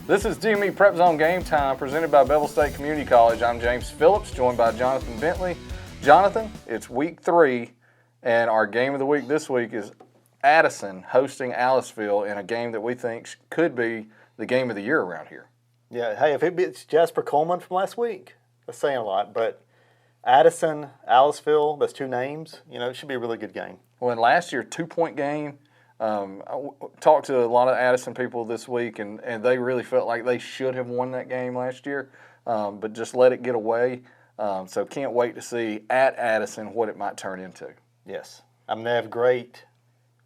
This is DME PrepZone Game Time, presented by Bevil State Community College. I'm James Phillips, joined by Johnathan Bentley. Johnathan, it's week 3, and our game of the week this week is Addison hosting Aliceville in a game that we think could be the game of the year around here. Yeah, hey, if it beats Jasper Coleman from last week, that's saying a lot. But Addison, Aliceville, those two names, it should be a really good game. Well, in last year, 2-point game. I talked to a lot of Addison people this week, and they really felt like they should have won that game last year, but just let it get away. So can't wait to see at Addison what it might turn into. Yes. I mean, they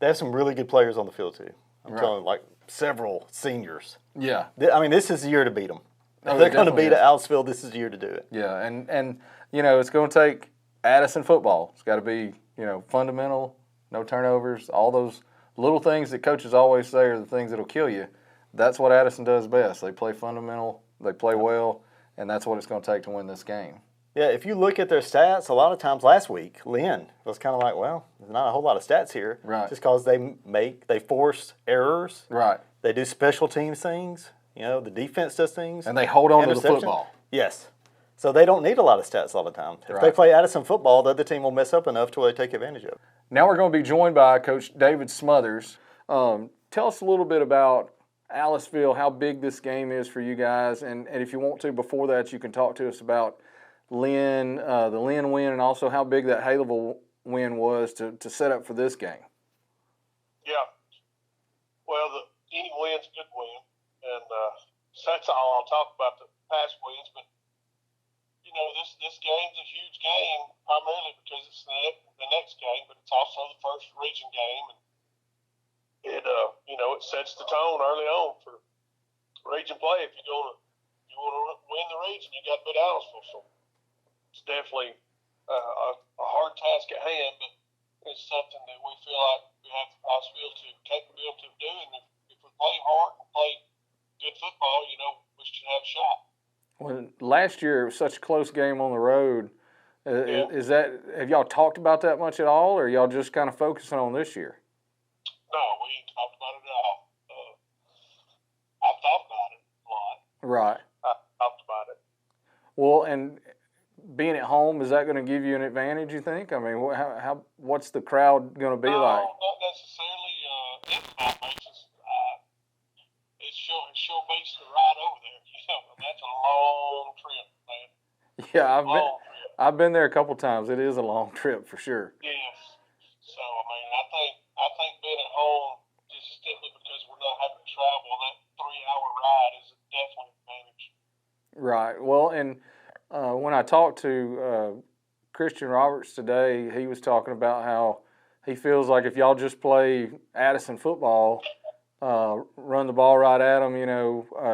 have some really good players on the field, too. I'm telling you, like several seniors. Yeah. I mean, this is the year to beat them. If Oh, they're going to beat is. Aliceville, this is the year to do it. Yeah, and it's going to take Addison football. It's got to be, fundamental, no turnovers, all those little things that coaches always say are the things that'll kill you. That's what Addison does best. They play fundamental, they play well, and that's what it's going to take to win this game. Yeah, if you look at their stats, a lot of times last week, Lynn was kind of like, well, there's not a whole lot of stats here. Right. Just because they force errors. Right. They do special teams things. The defense does things. And they hold on to the football. Yes. So they don't need a lot of stats all the time. If they play Addison football, the other team will mess up enough to where they take advantage of it. Now we're going to be joined by Coach David Smothers. Tell us a little bit about Aliceville, how big this game is for you guys, and if you want to, before that, you can talk to us about Lynn, the Lynn win, and also how big that Aliceville win was to set up for this game. Yeah. Well, any win's a good win, and so that's all I'll talk about the past wins, but this game's a huge game, primarily because it's the next game, but it's also the first region game, and it sets the tone early on for region play. If you want to win the region, you got to beat Aliceville. So it's definitely a hard task at hand, but it's something that we feel like we have the capability of doing. If we play hard and play good football, we should have a shot. Well, last year it was such a close game on the road. Have y'all talked about that much at all, or y'all just kind of focusing on this year? No, we ain't talked about it at all. I've thought about it a lot. Right. I talked about it. Well, and being at home, is that going to give you an advantage, you think? I mean, what's the crowd going to be like? No, not necessarily. It sure beats the ride over there. That's a long trip, man. Yeah, I've been there a couple times. It is a long trip for sure. Yes. So I think being at home, just simply because we're not having to travel, that 3-hour ride is definitely an advantage. Right. Well, and when I talked to Christian Roberts today, he was talking about how he feels like if y'all just play Addison football, run the ball right at them,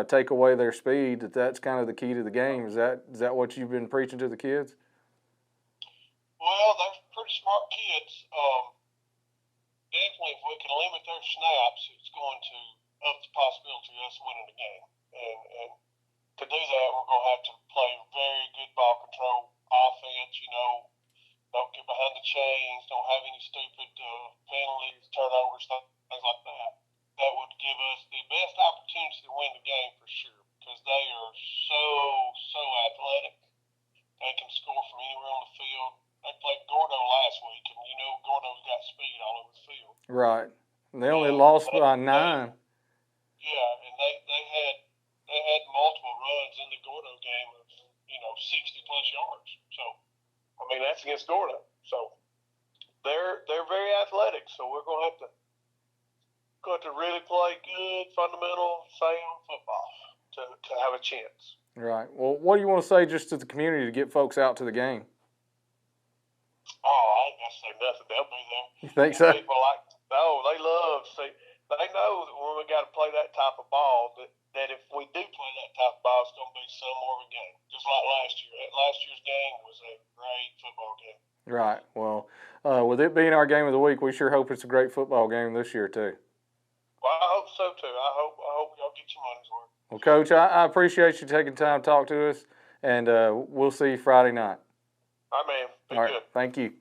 take away their speed, that's kind of the key to the game. Is that what you've been preaching to the kids? Well, they're pretty smart kids. Definitely, if we can limit their snaps, it's going to up the possibility of us winning the game. And to do that, we're going to have to play very good ball control offense. Don't get behind the chains, don't have any stupid penalties, turnovers, things like that. That would give us the best opportunity to win the game for sure, because they are so athletic. They can score from anywhere on the field. They played Gordo last week, and Gordo's got speed all over the field. Right. They only lost by 9. Yeah, and they had multiple runs in the Gordo game of 60+ yards. So that's against Gordo. So they're very athletic. So we're going to have to really play good, fundamental, sound football to have a chance. Right. Well, what do you want to say just to the community to get folks out to the game? Oh, I ain't got to say nothing. They'll be there. You think so? People they love to see. They know that when we got to play that type of ball, that if we do play that type of ball, it's going to be some more of a game. Just like last year. Last year's game was a great football game. Right. Well, with it being our game of the week, we sure hope it's a great football game this year too. Well, I hope so too. I hope y'all get your money's worth. Well, Coach, I appreciate you taking time to talk to us, and we'll see you Friday night. All right, man. Be All right. good. Thank you.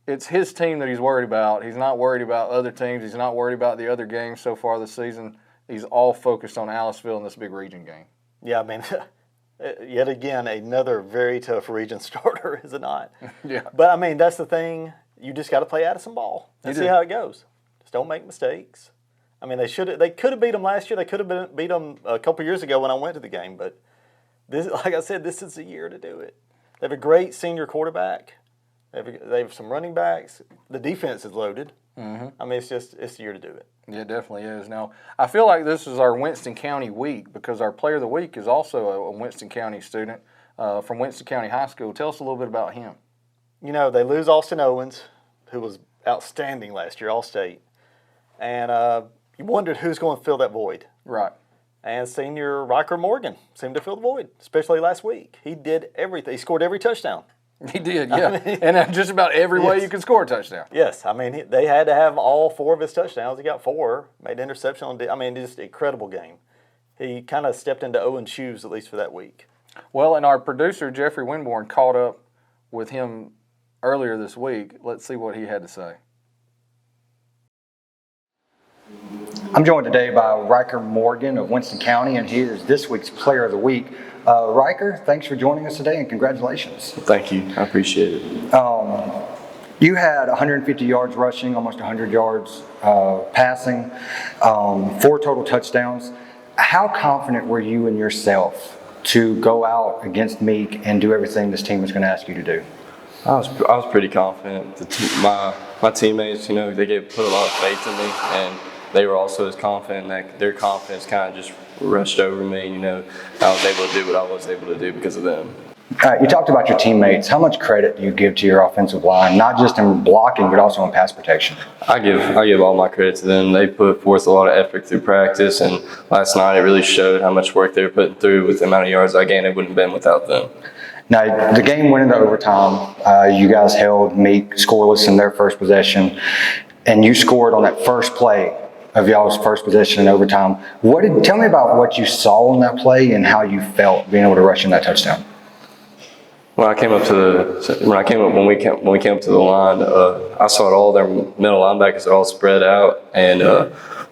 It's his team that he's worried about. He's not worried about other teams. He's not worried about the other games so far this season. he's all focused on Aliceville in this big region game. Yeah, I mean, yet again, another very tough region starter, is it not? Yeah. But, I mean, that's the thing. You just got to play Addison ball and see how it goes. Just don't make mistakes. I mean, they could have beat them last year. They could have beat them a couple years ago when I went to the game. But, this, like I said, this is the year to do it. They have a great senior quarterback. They have some running backs. The defense is loaded. Mm-hmm. I mean, it's the year to do it. Yeah, it definitely is. Now, I feel like this is our Winston County week because our player of the week is also a Winston County student from Winston County High School. Tell us a little bit about him. You know, they lose Austin Owens, who was outstanding last year, All-State. And you wondered who's going to fill that void. Right. And senior Riker Morgan seemed to fill the void, especially last week. He did everything. He scored every touchdown. He did, yeah. I mean, and just about every way you can score a touchdown. Yes. I mean, they had to have all 4 of his touchdowns. He got 4, made interception. I mean, just an incredible game. He kind of stepped into Owen's shoes, at least for that week. Well, and our producer, Jeffrey Winborn, caught up with him earlier this week. Let's see what he had to say. I'm joined today by Riker Morgan of Winston County, and he is this week's Player of the Week. Riker, thanks for joining us today, and congratulations. Thank you. I appreciate it. You had 150 yards rushing, almost 100 yards passing, 4 total touchdowns. How confident were you in yourself to go out against Meek and do everything this team was going to ask you to do? I was pretty confident. My teammates, you know, they put a lot of faith in me, and they were also as confident. That their confidence kind of just rushed over me. You know, I was able to do what I was able to do because of them. You talked about your teammates. How much credit do you give to your offensive line, not just in blocking, but also in pass protection? I give all my credit to them. They put forth a lot of effort through practice, and last night it really showed how much work they were putting through with the amount of yards I gained. It wouldn't have been without them. Now, the game went into overtime. You guys held Meek scoreless in their first possession, and you scored on that first play of y'all's first possession in overtime. Tell me about what you saw in that play and how you felt being able to rush in that touchdown. When we came up to the line, I saw all their middle linebackers are all spread out, and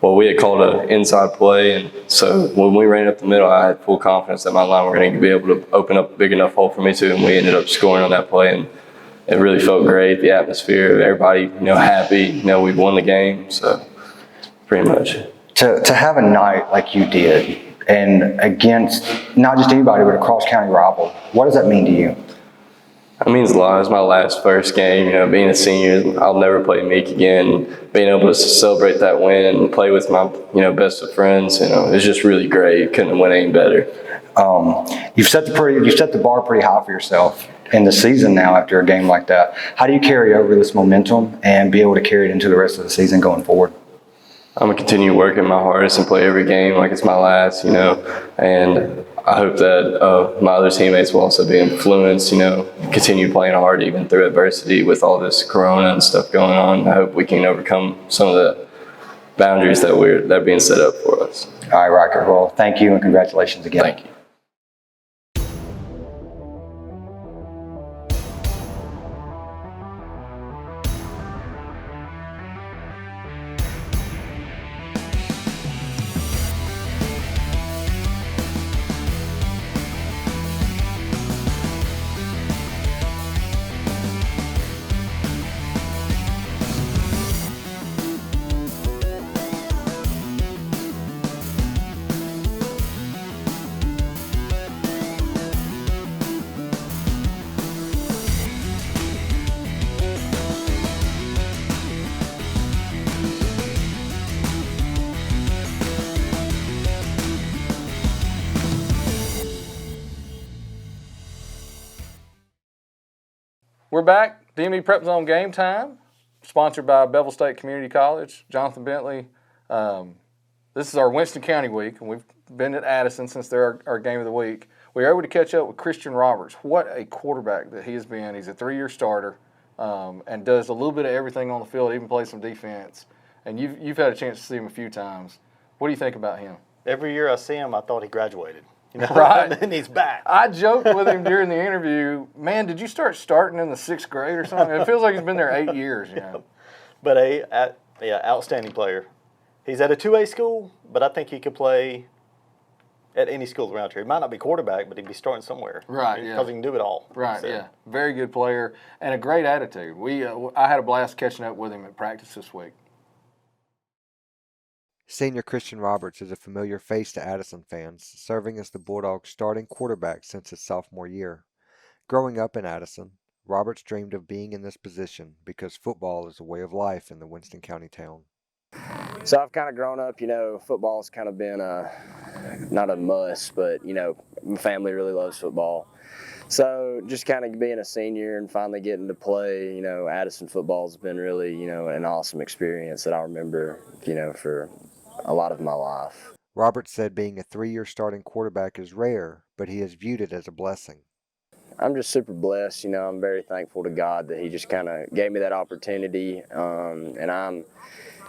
we had called an inside play, and so when we ran up the middle, I had full confidence that my line were going to be able to open up a big enough hole for me to, and we ended up scoring on that play, and it really felt great. The atmosphere, everybody, happy. We won the game, so pretty much. To have a night like you did, and against not just anybody but a cross-county rival, what does that mean to you? It means a lot. It's my first game. Being a senior, I'll never play Meek again. Being able to celebrate that win and play with my, best of friends, it's just really great. Couldn't have went any better. You've set the bar pretty high for yourself in the season now after a game like that. How do you carry over this momentum and be able to carry it into the rest of the season going forward? I'm going to continue working my hardest and play every game like it's my last, and I hope that my other teammates will also be influenced, continue playing hard even through adversity with all this corona and stuff going on. I hope we can overcome some of the boundaries that are being set up for us. All right, Riker. Well, thank you and congratulations again. Thank you. We're back. DME PrepZone Game Time, sponsored by Bevil State Community College. Johnathan, Bentley. This is our Winston County week, and we've been at Addison since they're our game of the week. We were able to catch up with Christian Roberts. What a quarterback that he has been. He's a 3-year starter and does a little bit of everything on the field, even plays some defense. And you've had a chance to see him a few times. What do you think about him? Every year I see him, I thought he graduated. Right. And he's back. I joked with him during the interview, man, did you start starting in the 6th grade or something? It feels like he's been there 8 years. But outstanding player. He's at a 2A school, but I think he could play at any school around here. He might not be quarterback, but he'd be starting somewhere. Right, yeah. Because he can do it all. Right, So, yeah. Very good player and a great attitude. I had a blast catching up with him at practice this week. Senior Christian Roberts is a familiar face to Addison fans, serving as the Bulldogs' starting quarterback since his sophomore year. Growing up in Addison, Roberts dreamed of being in this position because football is a way of life in the Winston County town. So I've kind of grown up, football's kind of been not a must, but, my family really loves football. So just kind of being a senior and finally getting to play, Addison football's been really, an awesome experience that I remember, for a lot of my life. Roberts said being a 3-year starting quarterback is rare, but he has viewed it as a blessing. I'm just super blessed, I'm very thankful to God that he just kind of gave me that opportunity, and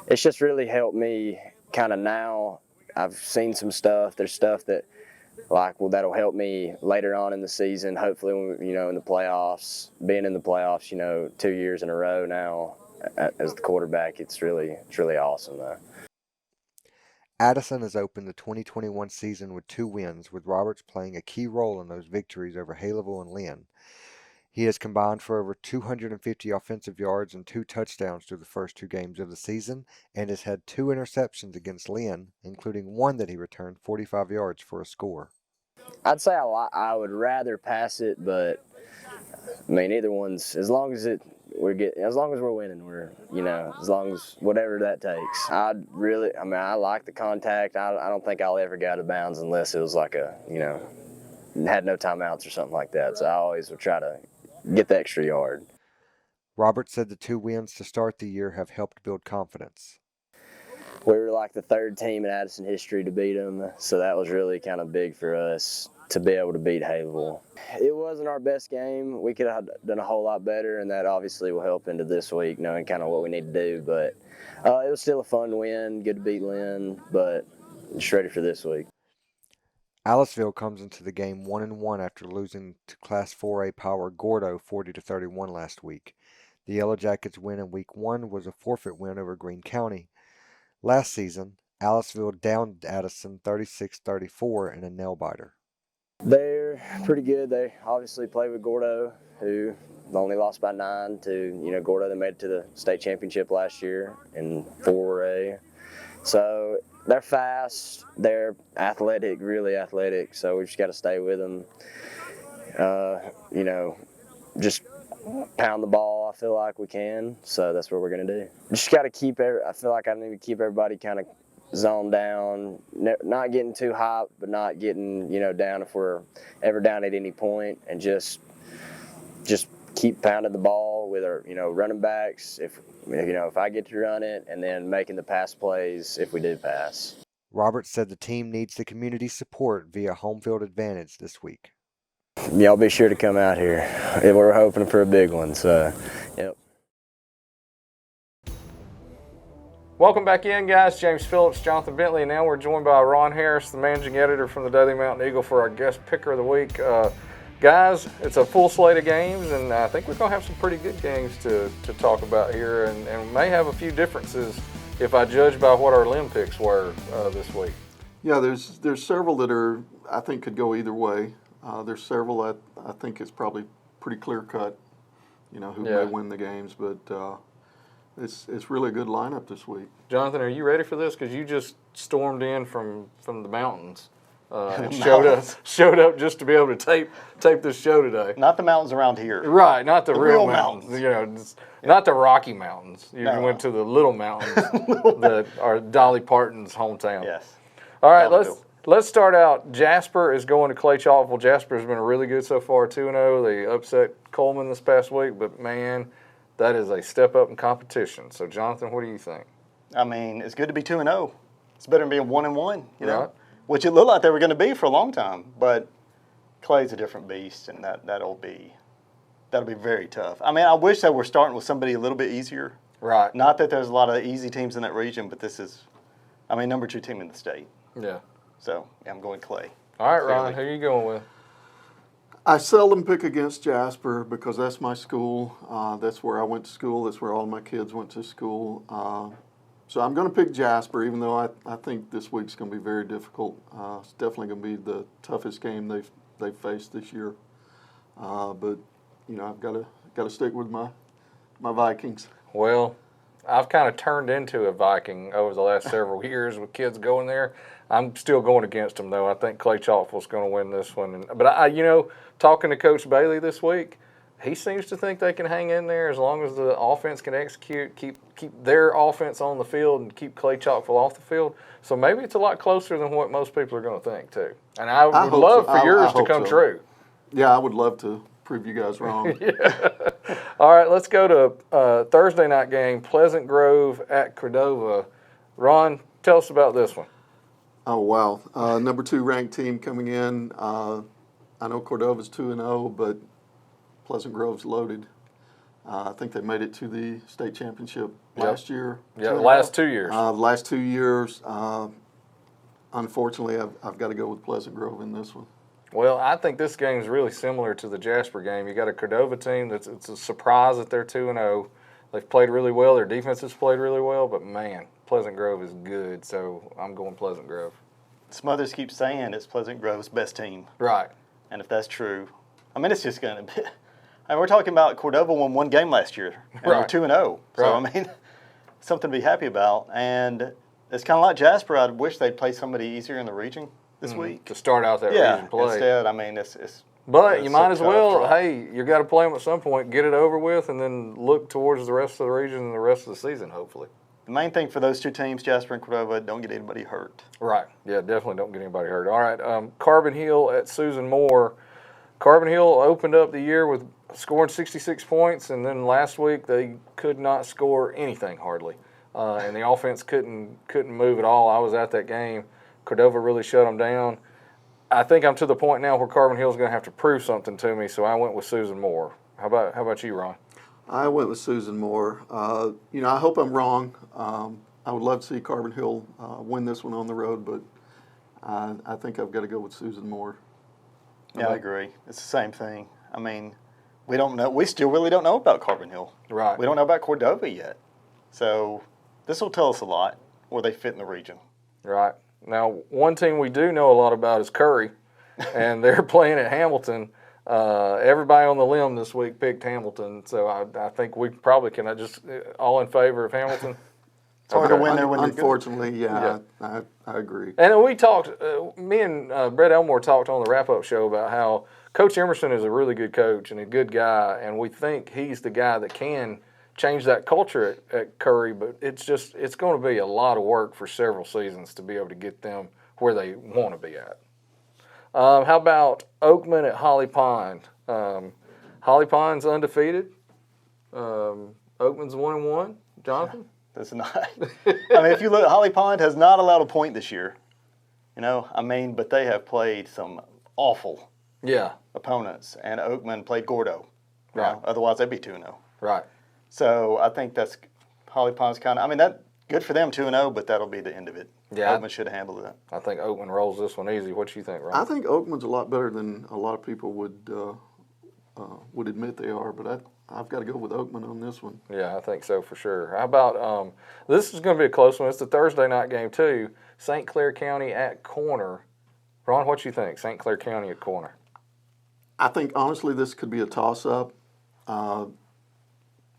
it's just really helped me kind of now. I've seen some stuff. There's stuff that, that'll help me later on in the season, hopefully, in the playoffs. Being in the playoffs, 2 years in a row now as the quarterback, it's really awesome, though. Addison has opened the 2021 season with 2 wins, with Roberts playing a key role in those victories over Haleyville and Lynn. He has combined for over 250 offensive yards and 2 touchdowns through the first 2 games of the season, and has had 2 interceptions against Lynn, including one that he returned 45 yards for a score. I'd say I would rather pass it, but either one's, as long as we're winning, as long as whatever that takes. I like the contact. I don't think I'll ever get out of bounds unless it was like had no timeouts or something like that. So I always would try to get the extra yard. Roberts said the 2 wins to start the year have helped build confidence. We were like the 3rd team in Addison history to beat them, so that was really kind of big for us to be able to beat Haleyville. It wasn't our best game. We could have done a whole lot better, and that obviously will help into this week, knowing kind of what we need to do. But it was still a fun win, good to beat Lynn, but just ready for this week. Aliceville comes into the game 1-1 after losing to Class 4A power Gordo 40-31 last week. The Yellow Jackets' win in Week 1 was a forfeit win over Greene County. Last season, Aliceville downed Addison 36-34 in a nail-biter. They're pretty good. They obviously play with Gordo, who only lost by 9 to Gordo. They made it to the state championship last year in 4A. So they're fast, they're athletic, really athletic, so we just got to stay with them. Just pound the ball, I feel like we can, so that's what we're going to do. Just got to I feel like I need to keep everybody kind of zoned down, not getting too hot, but not getting, down if we're ever down at any point, and just keep pounding the ball with our, running backs. If I get to run it, and then making the pass plays if we do pass. Roberts said the team needs the community support via home field advantage this week. Y'all be sure to come out here. We're hoping for a big one, so, yep. Welcome back in, guys. James Phillips, Johnathan Bentley, and now we're joined by Ron Harris, the managing editor from the Daily Mountain Eagle, for our guest picker of the week. Guys, it's a full slate of games, and I think we're going to have some pretty good games to talk about here, and may have a few differences if I judge by what our Lynn picks were this week. Yeah, there's several that I think could go either way. There's several that I think it's probably pretty clear cut, who may win the games, but it's really a good lineup this week. Johnathan, are you ready for this? Because you just stormed in from the mountains. And showed up just to be able to tape this show today. Not the mountains around here. Right, not the real mountains. Not the Rocky Mountains. You went to the little mountains that are Dolly Parton's hometown. Yes. All right, let's start out. Jasper is going to Clay Chalkville. Jasper has been really good so far, 2-0. They upset Coleman this past week, but man, that is a step up in competition. So, Johnathan, what do you think? It's good to be 2-0. It's better than being 1-1, know. Right. Which it looked like they were going to be for a long time, but Clay's a different beast, and that'll be very tough. I wish they were starting with somebody a little bit easier. Right. Not that there's a lot of easy teams in that region, but this is, number 2 team in the state. Yeah. So I'm going Clay. All right, Ron, who are you going with? I seldom pick against Jasper because that's my school. That's where I went to school. That's where all my kids went to school. So I'm going to pick Jasper, even though I think this week's going to be very difficult. It's definitely going to be the toughest game they've faced this year. But I've got to stick with my Vikings. Well, I've kind of turned into a Viking over the last several years with kids going there. I'm still going against them, though. I think Clay Chalkful's going to win this one. But talking to Coach Bailey this week, he seems to think they can hang in there as long as the offense can execute, keep their offense on the field, and keep Clay Chalkful off the field. So maybe it's a lot closer than what most people are going to think, too. And I would love for yours to come true. Yeah, I would love to prove you guys wrong. Yeah. All right, let's go to Thursday night game, Pleasant Grove at Cordova. Ron, tell us about this one. Oh, wow. Number 2 ranked team coming in. I know Cordova's 2-0, but Pleasant Grove's loaded. I think they made it to the state championship last year. Yeah, last 2 years. Last 2 years. Unfortunately, I've got to go with Pleasant Grove in this one. Well, I think this game is really similar to the Jasper game. You got a Cordova team it's a surprise that they're 2-0. They've played really well. Their defense has played really well, but man, Pleasant Grove is good, so I'm going Pleasant Grove. Smothers keeps saying it's Pleasant Grove's best team. Right. And if that's true, it's just going to be. We're talking about Cordova won 1 game last year, and right. They're 2-0. So, right. Something to be happy about. And it's kind of like Jasper. I wish they'd play somebody easier in the region this week. To start out that region play. Instead, it's But you might as well, you got to play them at some point, get it over with, and then look towards the rest of the region and the rest of the season, hopefully. The main thing for those 2 teams, Jasper and Cordova, don't get anybody hurt. Right. Yeah, definitely don't get anybody hurt. All right, Carbon Hill at Susan Moore. Carbon Hill opened up the year with scoring 66 points, and then last week they could not score anything hardly. And the offense couldn't move at all. I was at that game. Cordova really shut them down. I think I'm to the point now where Carbon Hill's going to have to prove something to me, so I went with Susan Moore. How about you, Ron? I went with Susan Moore. I hope I'm wrong. I would love to see Carbon Hill win this one on the road, but I think I've got to go with Susan Moore. Yeah, I agree. It's the same thing. We don't know. We still really don't know about Carbon Hill. Right. We don't know about Cordova yet. So this will tell us a lot where they fit in the region. Right. Now, one team we do know a lot about is Curry, and they're playing at Hamilton. Everybody on the limb this week picked Hamilton, so I think we probably can just all in favor of Hamilton. It's hard to win there when unfortunately, yeah. I agree. And we talked, me and Brett Elmore talked on the wrap-up show about how Coach Emerson is a really good coach and a good guy, and we think he's the guy that can change that culture at Curry, but it's going to be a lot of work for several seasons to be able to get them where they want to be at. How about Oakman at Holley Pond? Holley Pond's undefeated. Oakman's 1-1. Johnathan? That's not. If you look, Holley Pond has not allowed a point this year. But they have played some awful opponents, and Oakman played Gordo. Right. Otherwise, they'd be 2-0. Right. So I think that's Holley Pond's kind of. That good for them 2-0, but that'll be the end of it. Yeah, Oakman should have handled that. I think Oakman rolls this one easy. What do you think, Ron? I think Oakman's a lot better than a lot of people would admit they are, but I've got to go with Oakman on this one. Yeah, I think so for sure. How about this is going to be a close one. It's the Thursday night game too. St. Clair County at Corner. Ron, what you think? St. Clair County at Corner. I think honestly this could be a toss-up.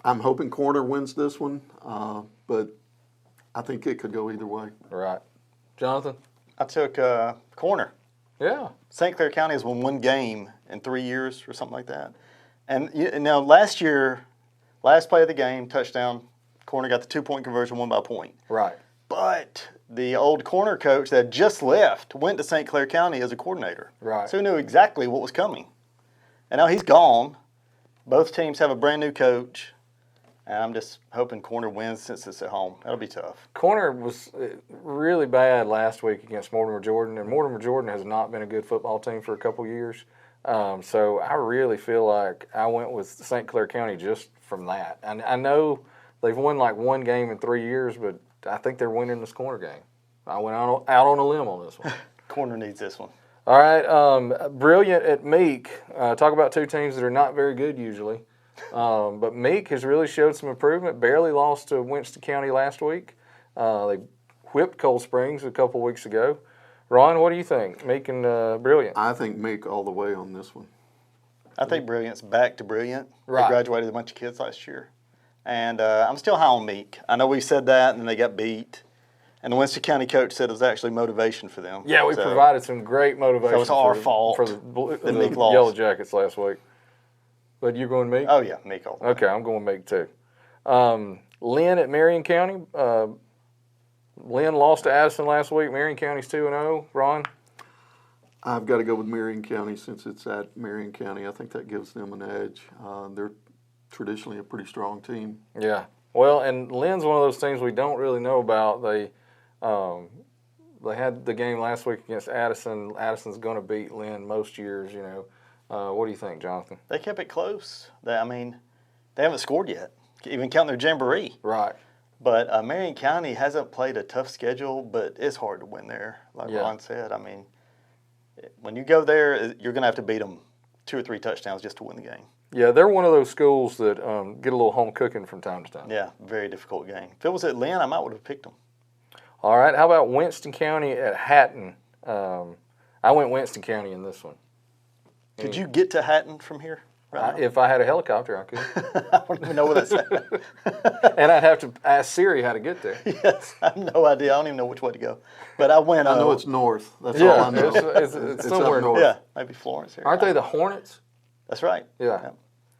I'm hoping Corner wins this one, but I think it could go either way. Right. Johnathan? I took Corner. Yeah. St. Clair County has won 1 game in 3 years or something like that. And now last year, last play of the game, touchdown, Corner got the 2-point conversion, won by a point. Right. But the old Corner coach that just left went to St. Clair County as a coordinator. Right. So he knew exactly what was coming. And now he's gone. Both teams have a brand new coach. And I'm just hoping Corner wins since it's at home. That'll be tough. Corner was really bad last week against Mortimer Jordan, and Mortimer Jordan has not been a good football team for a couple years. So I really feel like I went with St. Clair County just from that. And I know they've won like 1 game in 3 years, but I think they're winning this Corner game. I went out on a limb on this one. Corner needs this one. All right, Brilliant at Meek. Talk about 2 teams that are not very good usually. But Meek has really showed some improvement. Barely lost to Winston County last week. They whipped Cold Springs a couple weeks ago. Ron, what do you think? Meek and Brilliant? I think Meek all the way on this one. I think Brilliant's back to Brilliant. Right. They graduated a bunch of kids last year. And I'm still high on Meek. I know we said that, and then they got beat. And the Winston County coach said it was actually motivation for them. Yeah, we provided some great motivation. So it's our fault for the Meek lost. Yellow Jackets last week. But you're going Meek? Oh, yeah, Meek all the way. Okay, I'm going Meek too. Lynn at Marion County. Lynn lost to Addison last week. Marion County's 2-0. Ron? I've got to go with Marion County since it's at Marion County. I think that gives them an edge. They're traditionally a pretty strong team. Yeah. Well, and Lynn's one of those teams we don't really know about. They had the game last week against Addison. Addison's going to beat Lynn most years, you know. What do you think, Johnathan? They kept it close. They haven't scored yet, even counting their jamboree. Right. But Marion County hasn't played a tough schedule, but it's hard to win there, like Ron said. I mean, when you go there, you're going to have to beat them 2 or 3 touchdowns just to win the game. Yeah, they're one of those schools that get a little home cooking from time to time. Yeah, very difficult game. If it was at Lynn, I might would have picked them. All right, how about Winston County at Hatton? I went Winston County in this one. Could you get to Hatton from here? Right If I had a helicopter, I could. I don't even know where that's at. And I'd have to ask Siri how to get there. Yes, I have no idea. I don't even know which way to go. But I went. I know it's north. That's all I know. It's somewhere up north. Yeah, maybe Florence here. Aren't they the Hornets? That's right. Yeah.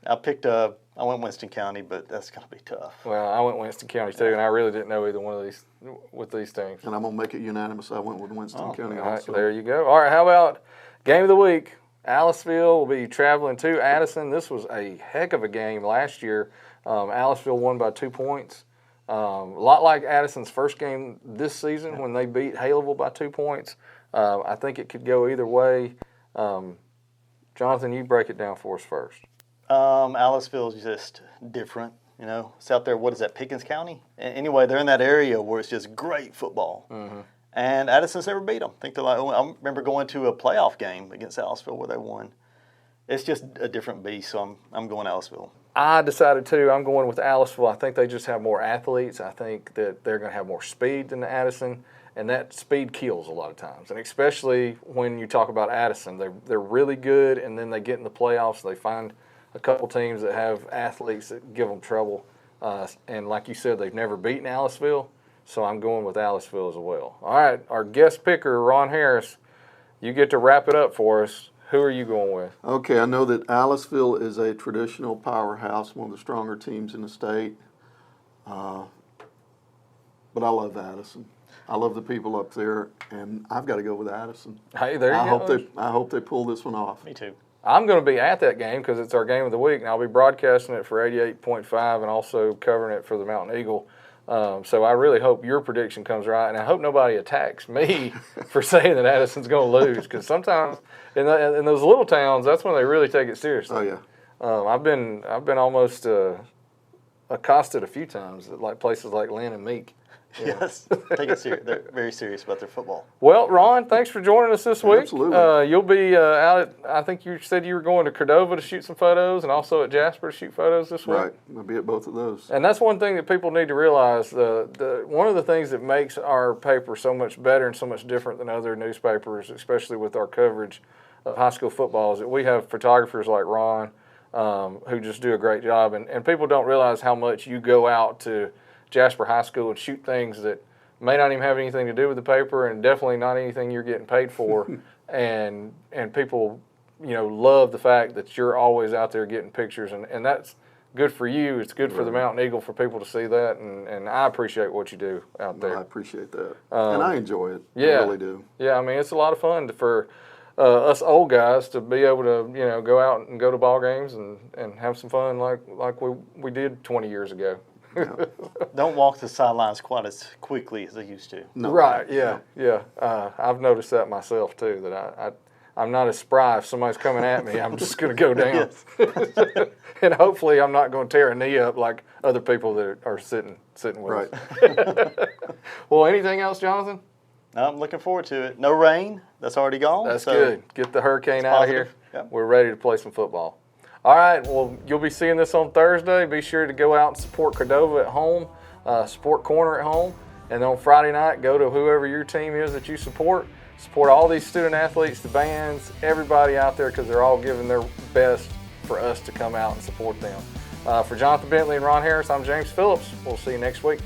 I went Winston County, but that's going to be tough. Well, I went Winston County too, and I really didn't know either one of these with these teams. And I'm going to make it unanimous. I went with Winston County All right, also. there you go. All right, how about game of the week? Aliceville will be traveling to Addison. This was a heck of a game last year. Aliceville won by 2 points. A lot like Addison's first game this season when they beat Haleyville by 2 points. I think it could go either way. Johnathan, you break it down for us first. Aliceville is just different. You know, it's out there, what is that, Pickens County? Anyway, they're in that area where it's just great football. Mm-hmm. And Addison's never beat them. I think I remember going to a playoff game against Aliceville where they won. It's just a different beast, so I'm going Aliceville. I decided too. I'm going with Aliceville. I think they just have more athletes. I think that they're going to have more speed than Addison, and that speed kills a lot of times. And especially when you talk about Addison, they're really good, and then they get in the playoffs. They find a couple teams that have athletes that give them trouble. And like you said, they've never beaten Aliceville. So I'm going with Aliceville as well. All right, our guest picker, Ron Harris, you get to wrap it up for us. Who are you going with? Okay, I know that Aliceville is a traditional powerhouse, one of the stronger teams in the state. But I love Addison. I love the people up there, and I've got to go with Addison. Hey, there you go. I hope they pull this one off. Me too. I'm going to be at that game because it's our game of the week, and I'll be broadcasting it for 88.5 and also covering it for the Mountain Eagle. So I really hope your prediction comes right, and I hope nobody attacks me for saying that Addison's going to lose, because sometimes in those little towns, that's when they really take it seriously. Oh yeah. I've been almost accosted a few times at like places like Lynn and Meek. Yes, take it serious. They're very serious about their football. Well, Ron, thanks for joining us this week. Absolutely. You'll be out at, I think you said you were going to Cordova to shoot some photos and also at Jasper to shoot photos this week. Right. I'll be at both of those. And that's one thing that people need to realize. One of the things that makes our paper so much better and so much different than other newspapers, especially with our coverage of high school football, is that we have photographers like Ron who just do a great job. And people don't realize how much you go out to Jasper High School and shoot things that may not even have anything to do with the paper, and definitely not anything you're getting paid for. and people, love the fact that you're always out there getting pictures, and that's good for you. It's good for the Mountain Eagle for people to see that, and I appreciate what you do out there. I appreciate that, and I enjoy it. Yeah, I really do. Yeah, I mean, it's a lot of fun for us old guys to be able to go out and go to ball games and have some fun like we did 20 years ago. Yeah. Don't walk the sidelines quite as quickly as they used to. No. Right, yeah. I've noticed that myself too, that I'm not as spry. If somebody's coming at me, I'm just going to go down. And hopefully I'm not going to tear a knee up like other people that are sitting with us. Well, anything else, Johnathan? No, I'm looking forward to it. No rain. That's already gone. That's good. Get the hurricane out of here. Yep. We're ready to play some football. All right, well, you'll be seeing this on Thursday. Be sure to go out and support Cordova at home, support Corner at home, And then on Friday night, go to whoever your team is that you support. Support all these student athletes, the bands, everybody out there, because they're all giving their best for us to come out and support them. For Johnathan, Bentley, and Ron Harris, I'm James Phillips. We'll see you next week.